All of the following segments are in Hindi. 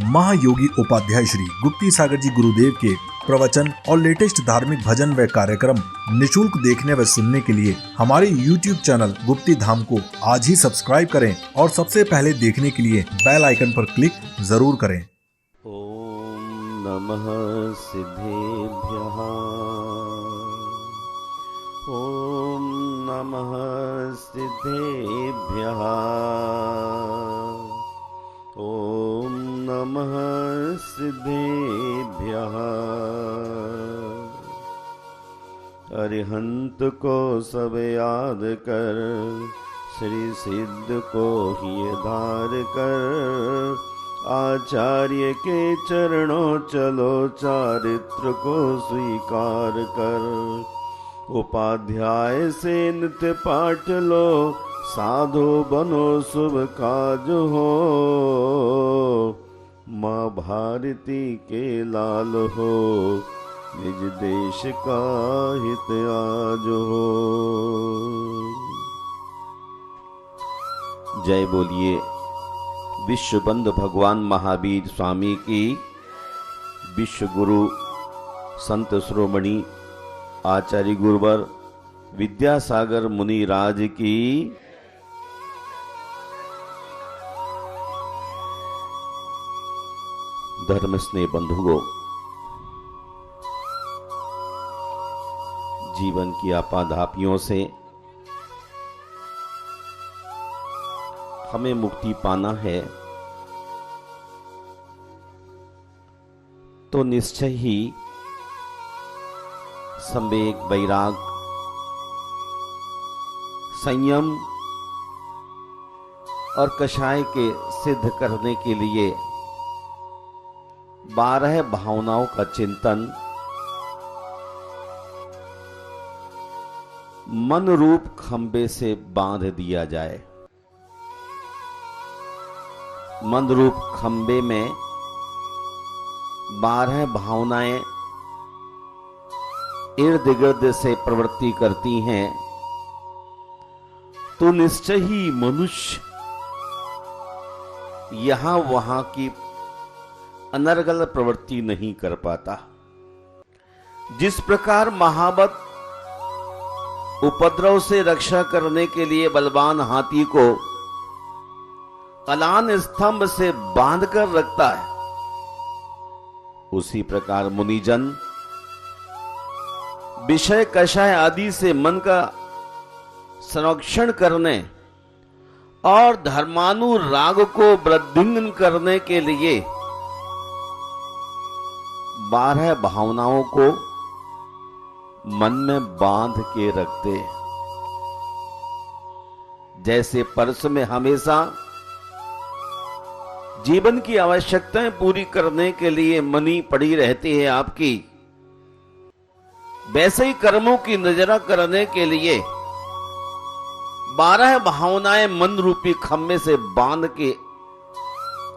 महायोगी उपाध्याय श्री गुप्ती सागर जी गुरुदेव के प्रवचन और लेटेस्ट धार्मिक भजन व कार्यक्रम निशुल्क देखने व सुनने के लिए हमारे YouTube चैनल गुप्ती धाम को आज ही सब्सक्राइब करें और सबसे पहले देखने के लिए बेल आइकन पर क्लिक जरूर करें। ओम नमः सिद्धेभ्यः। ओम नमः सिद्धेभ्यः। ओम नमः सिद्धेभ्यः। अरिहंत को सब याद कर, श्री सिद्ध को ही धार कर, आचार्य के चरणों चलो, चारित्र को स्वीकार कर। उपाध्याय से नित्य पाठ लो, साधु बनो शुभ काज हो। माँ भारती के लाल हो, निज देश का हित आज हो। जय बोलिए विश्व बंधु भगवान महावीर स्वामी की, विश्व गुरु संत शिरोमणि आचार्य गुरुवर विद्यासागर मुनि राज की। धर्म स्नेह बंधुओं, जीवन की आपाधापियों से हमें मुक्ति पाना है तो निश्चय ही संवेग, वैराग, संयम और कषाय के सिद्ध करने के लिए 12 भावनाओं का चिंतन मन रूप खंबे से बांध दिया जाए। मन रूप खंबे में 12 भावनाएं इर्द गिर्द से प्रवृत्ति करती हैं तो निश्चय ही मनुष्य यहां वहां की अनर्गल प्रवृत्ति नहीं कर पाता। जिस प्रकार महाबत उपद्रव से रक्षा करने के लिए बलवान हाथी को अलान स्तंभ से बांधकर रखता है, उसी प्रकार मुनिजन विषय कषाय आदि से मन का संरक्षण करने और धर्मानुराग को वृद्धिंगन करने के लिए 12 भावनाओं को मन में बांध के रखते। जैसे पर्स में हमेशा जीवन की आवश्यकताएं पूरी करने के लिए मनी पड़ी रहती है आपकी, वैसे ही कर्मों की नजरा करने के लिए 12 भावनाएं मन रूपी खम्भे से बांध के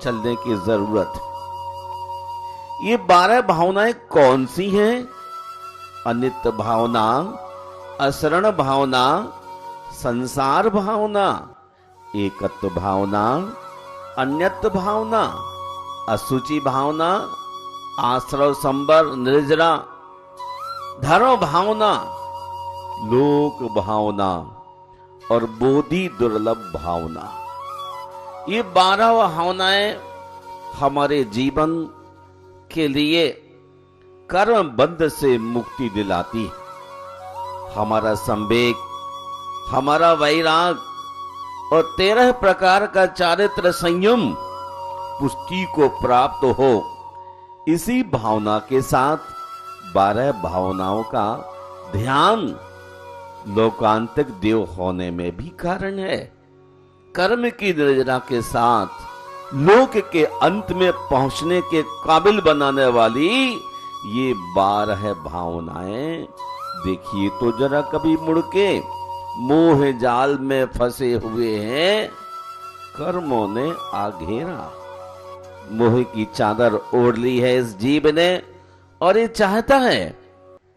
चलने की जरूरत है। ये 12 भावनाएं कौन सी हैं? अनित्य भावना, असरण भावना, संसार भावना, एकत्व भावना, अन्यत्व भावना, असुचि भावना, आश्रव संबर निर्जरा, धर्म भावना, लोक भावना और बोधि दुर्लभ भावना। ये 12 भावनाएं हमारे जीवन के लिए कर्म बंध से मुक्ति दिलाती। हमारा संवेग, हमारा वैराग और 13 प्रकार का चारित्र संयम पुष्टि को प्राप्त हो। इसी भावना के साथ 12 भावनाओं का ध्यान लोकांतिक देव होने में भी कारण है। कर्म की निर्जरा के साथ लोक के अंत में पहुंचने के काबिल बनाने वाली ये 12 भावनाएं देखिए तो जरा कभी मुड़ के, मोह जाल में फंसे हुए हैं, कर्मों ने आ घेरा। मोह की चादर ओढ़ ली है इस जीव ने और ये चाहता है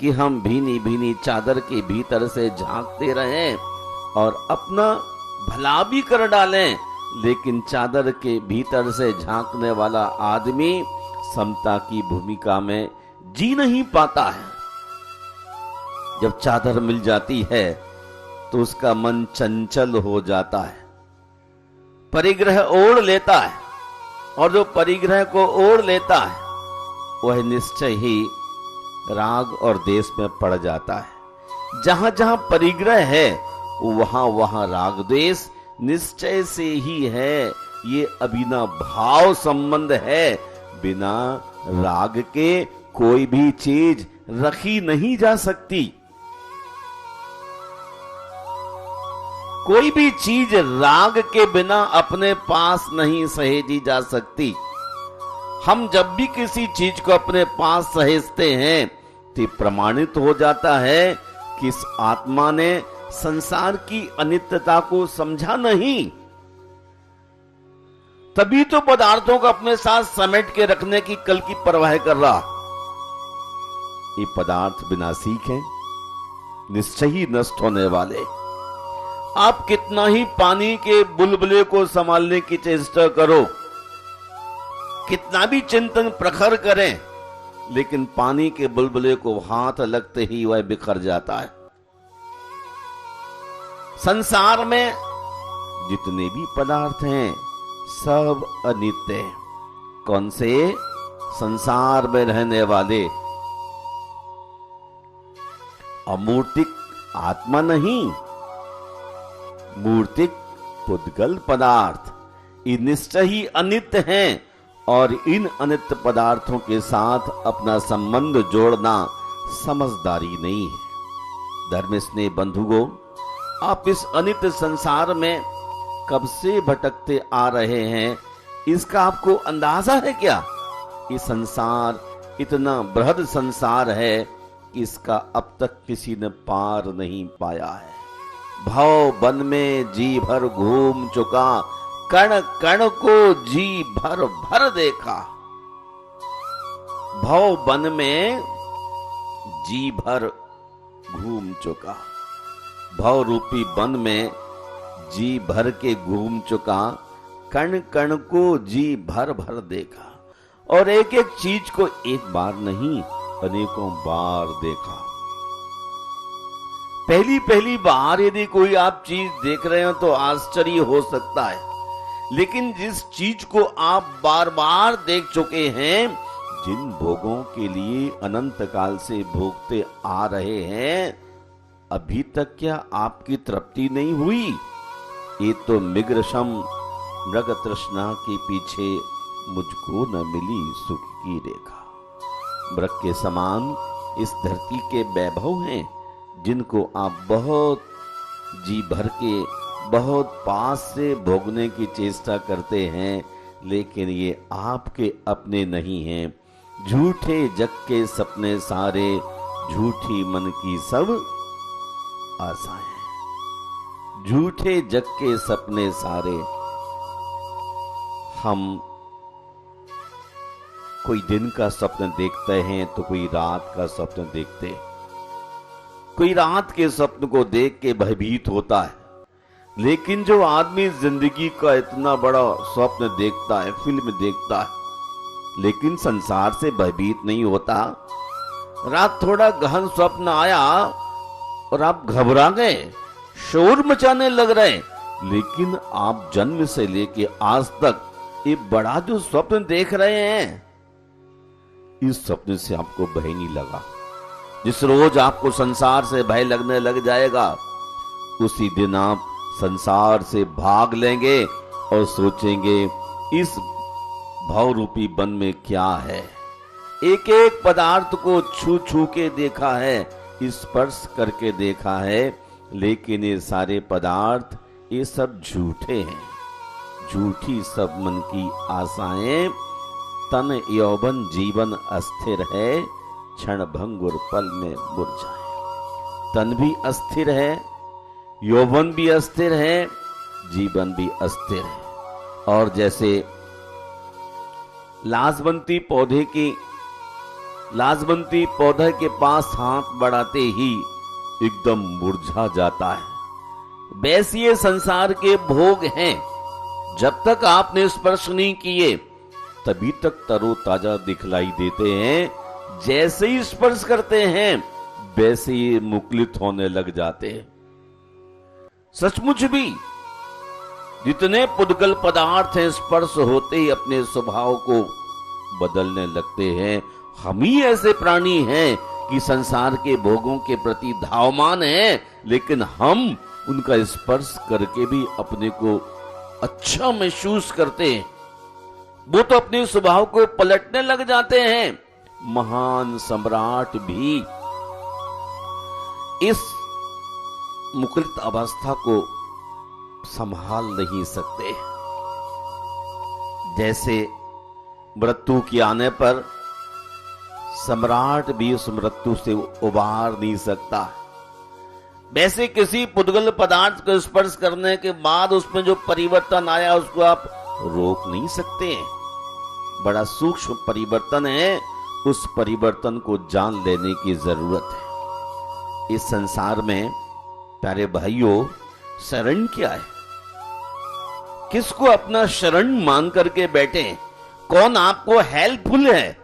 कि हम भीनी भीनी चादर के भीतर से झांकते रहें और अपना भला भी कर डालें, लेकिन चादर के भीतर से झांकने वाला आदमी समता की भूमिका में जी नहीं पाता है। जब चादर मिल जाती है तो उसका मन चंचल हो जाता है, परिग्रह ओढ़ लेता है, और जो परिग्रह को ओढ़ लेता है वह निश्चय ही राग और देश में पड़ जाता है। जहां जहां परिग्रह है वहां वहां राग द्वेष निश्चय से ही है। ये अविनाभाव संबंध है। बिना राग के कोई भी चीज रखी नहीं जा सकती। कोई भी चीज राग के बिना अपने पास नहीं सहेजी जा सकती। हम जब भी किसी चीज को अपने पास सहेजते हैं तो प्रमाणित हो जाता है कि इस आत्मा ने संसार की अनित्यता को समझा नहीं। तभी तो पदार्थों को अपने साथ समेट के रखने की कल की परवाह कर रहा। ये पदार्थ विनाशिक हैं, निश्चय ही नष्ट होने वाले। आप कितना ही पानी के बुलबुले को संभालने की चेष्टा करो, कितना भी चिंतन प्रखर करें, लेकिन पानी के बुलबुले को हाथ लगते ही वह बिखर जाता है। संसार में जितने भी पदार्थ हैं सब अनित्य हैं। कौन से? संसार में रहने वाले। अमूर्तिक आत्मा नहीं, मूर्तिक पुद्गल पदार्थ ये निश्चय ही अनित्य हैं, और इन अनित्य पदार्थों के साथ अपना संबंध जोड़ना समझदारी नहीं है। धर्म स्नेह बंधुओं, आप इस अनित्य संसार में कब से भटकते आ रहे हैं, इसका आपको अंदाजा है क्या? ये संसार इतना बृहद संसार है, इसका अब तक किसी ने पार नहीं पाया है। भव वन में जी भर घूम चुका, कण कण को जी भर भर देखा। भव वन में जी भर घूम चुका, भव रूपी वन में जी भर के घूम चुका, कण कण को जी भर भर देखा। और एक एक चीज को एक बार नहीं अनेकों बार देखा। पहली पहली बार यदि कोई आप चीज देख रहे हो तो आश्चर्य हो सकता है, लेकिन जिस चीज को आप बार बार देख चुके हैं, जिन भोगों के लिए अनंत काल से भोगते आ रहे हैं, अभी तक क्या आपकी तृप्ति नहीं हुई? ये तो मिग्रशम मृग तृष्णा के पीछे मुझको न मिली सुख की रेखा। मृग के समान इस धरती के वैभव हैं, जिनको आप बहुत जी भर के बहुत पास से भोगने की चेष्टा करते हैं, लेकिन ये आपके अपने नहीं हैं। झूठे जग के सपने सारे, झूठी मन की सब आशाएं। झूठे जग के सपने सारे। हम कोई दिन का स्वप्न देखते हैं तो कोई रात का स्वप्न देखते, कोई रात के स्वप्न को देख के भयभीत होता है। लेकिन जो आदमी जिंदगी का इतना बड़ा स्वप्न देखता है, फिल्म देखता है, लेकिन संसार से भयभीत नहीं होता। रात थोड़ा गहन स्वप्न आया और आप घबरा गए, शोर मचाने लग रहे, लेकिन आप जन्म से लेके आज तक ये बड़ा जो स्वप्न देख रहे हैं, इस स्वप्न से आपको भय नहीं लगा। जिस रोज आपको संसार से भय लगने लग जाएगा, उसी दिन आप संसार से भाग लेंगे और सोचेंगे इस भवरूपी वन में क्या है। एक एक पदार्थ को छू छू के देखा है, स्पर्श करके देखा है, लेकिन ये सारे पदार्थ ये सब झूठे हैं। झूठी सब मन की आशाएं। तन यौवन जीवन अस्थिर है, क्षण भंगुर पल में मुरझाए। तन भी अस्थिर है, यौवन भी अस्थिर है, जीवन भी अस्थिर है। और जैसे लाजवंती पौधे के पास हाथ बढ़ाते ही एकदम मुरझा जाता है, वैसे ये संसार के भोग हैं जब तक आपने स्पर्श नहीं किए तभी तक तरोताजा दिखलाई देते हैं। जैसे ही स्पर्श करते हैं वैसे ही मुकुलित होने लग जाते हैं। सचमुच भी जितने पुद्गल पदार्थ हैं स्पर्श होते ही अपने स्वभाव को बदलने लगते हैं। हम ही ऐसे प्राणी हैं कि संसार के भोगों के प्रति धावमान हैं, लेकिन हम उनका स्पर्श करके भी अपने को अच्छा महसूस करते हैं। वो तो अपने स्वभाव को पलटने लग जाते हैं। महान सम्राट भी इस मुकुलित अवस्था को संभाल नहीं सकते। जैसे मृत्यु के आने पर सम्राट भी उस मृत्यु से उबार नहीं सकता, वैसे किसी पुद्गल पदार्थ को स्पर्श करने के बाद उसमें जो परिवर्तन आया उसको आप रोक नहीं सकते। बड़ा सूक्ष्म परिवर्तन है, उस परिवर्तन को जान लेने की जरूरत है। इस संसार में प्यारे भाइयों, शरण क्या है? किसको अपना शरण मान करके बैठे? कौन आपको हेल्पफुल है?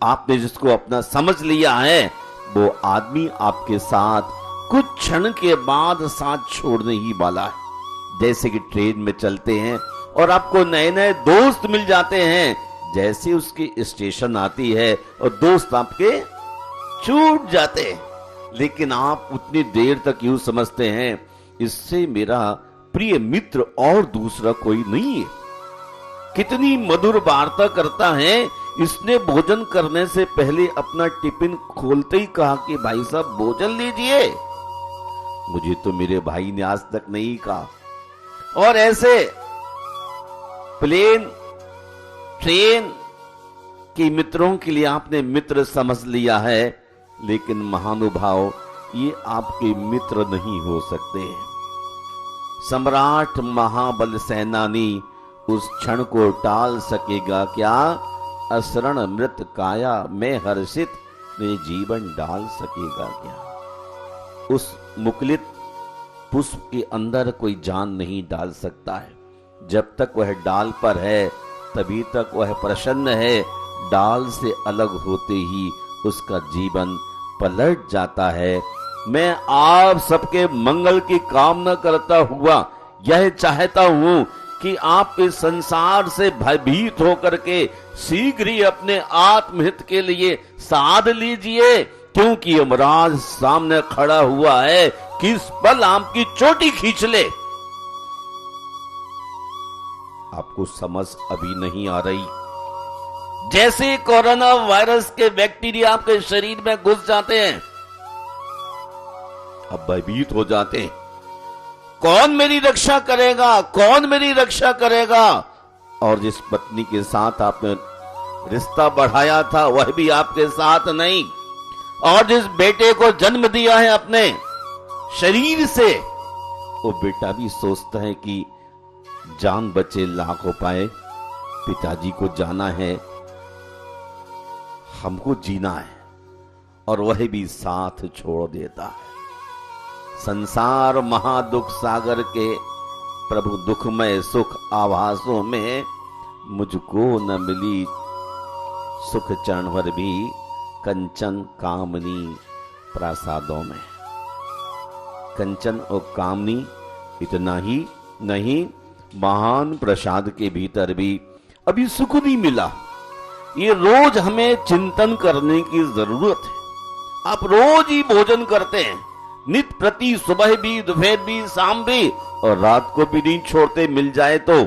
आपने जिसको अपना समझ लिया है वो आदमी आपके साथ कुछ क्षण के बाद साथ छोड़ने ही वाला है। जैसे कि ट्रेन में चलते हैं और आपको नए नए दोस्त मिल जाते हैं, जैसे उसकी स्टेशन आती है और दोस्त आपके छूट जाते हैं, लेकिन आप उतनी देर तक यूं समझते हैं इससे मेरा प्रिय मित्र और दूसरा कोई नहीं है। कितनी मधुर वार्ता करता है। इसने भोजन करने से पहले अपना टिफिन खोलते ही कहा कि भाई साहब भोजन लीजिए। मुझे तो मेरे भाई ने आज तक नहीं कहा। और ऐसे प्लेन ट्रेन के मित्रों के लिए आपने मित्र समझ लिया है, लेकिन महानुभाव ये आपके मित्र नहीं हो सकते। सम्राट महाबल सेनानी उस क्षण को टाल सकेगा क्या? असरण मृत काया में हर्षित ने जीवन डाल सकेगा क्या? उस मुकुलित पुष्प के अंदर कोई जान नहीं डाल सकता है। जब तक वह डाल पर है तभी तक वह प्रसन्न है। डाल से अलग होते ही उसका जीवन पलट जाता है। मैं आप सबके मंगल की कामना करता हुआ यह चाहता हूं कि आप इस संसार से भयभीत होकर के शीघ्र ही अपने आत्महित के लिए साध लीजिए, क्योंकि यमराज सामने खड़ा हुआ है। किस पल आपकी चोटी खींच ले। आपको समझ अभी नहीं आ रही। जैसे कोरोना वायरस के बैक्टीरिया आपके शरीर में घुस जाते हैं, अब भयभीत हो जाते हैं। कौन मेरी रक्षा करेगा? कौन मेरी रक्षा करेगा? और जिस पत्नी के साथ आपने रिश्ता बढ़ाया था वह भी आपके साथ नहीं, और जिस बेटे को जन्म दिया है अपने शरीर से, वो बेटा भी सोचता है कि जान बचे लाख हो पाए, पिताजी को जाना है, हमको जीना है, और वह भी साथ छोड़ देता है। संसार महादुख सागर के प्रभु दुखमय सुख आभासों में मुझको न मिली सुख चरण भर भी कंचन कामनी प्रासादों में। कंचन और कामनी इतना ही नहीं, महान प्रसाद के भीतर भी अभी सुख नहीं मिला। ये रोज हमें चिंतन करने की जरूरत है। आप रोज ही भोजन करते हैं, नित प्रति, सुबह भी, दोपहर भी, शाम भी, और रात को भी नहीं छोड़ते। मिल जाए तो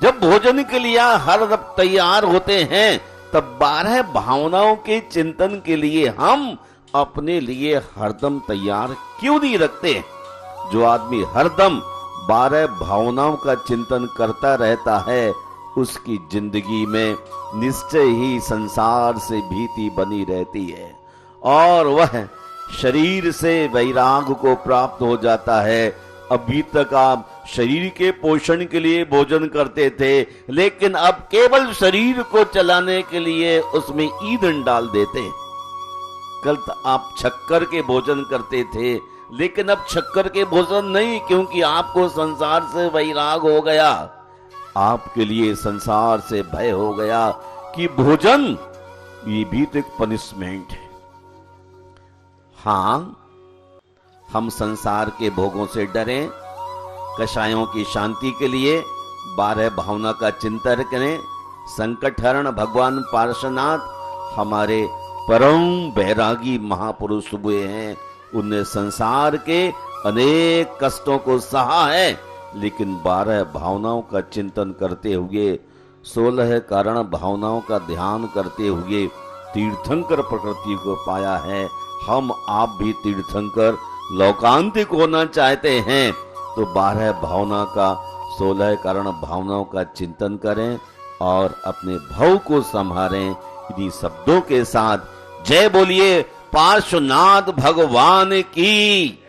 जब भोजन के लिए हर रब तैयार होते हैं, तब 12 भावनाओं के चिंतन के लिए हम अपने लिए हरदम तैयार क्यों नहीं रखते? जो आदमी हरदम 12 भावनाओं का चिंतन करता रहता है, उसकी जिंदगी में निश्चय ही संसार से भीति बनी रहती है, और वह शरीर से वैराग को प्राप्त हो जाता है। अभी तक आप शरीर के पोषण के लिए भोजन करते थे, लेकिन अब केवल शरीर को चलाने के लिए उसमें ईंधन डाल देते। कल आप शक्कर के भोजन करते थे, लेकिन अब शक्कर के भोजन नहीं, क्योंकि आपको संसार से वैराग हो गया। आपके लिए संसार से भय हो गया कि भोजन ये भी तो एक पनिशमेंट है। हां, हम संसार के भोगों से डरें, कषायों की शांति के लिए 12 भावना का चिंतन करें। संकट हरण भगवान पार्श्वनाथ हमारे परम बैरागी महापुरुष हुए हैं। उनने संसार के अनेक कष्टों को सहा है, लेकिन 12 भावनाओं का चिंतन करते हुए, 16 कारण भावनाओं का ध्यान करते हुए तीर्थंकर प्रकृति को पाया है। हम आप भी तीर्थंकर लोकांतिक होना चाहते हैं तो 12 भावना का, 16 कारण भावनाओं का चिंतन करें और अपने भाव को संभालें। इन्हीं शब्दों के साथ जय बोलिए पार्श्वनाथ भगवान की।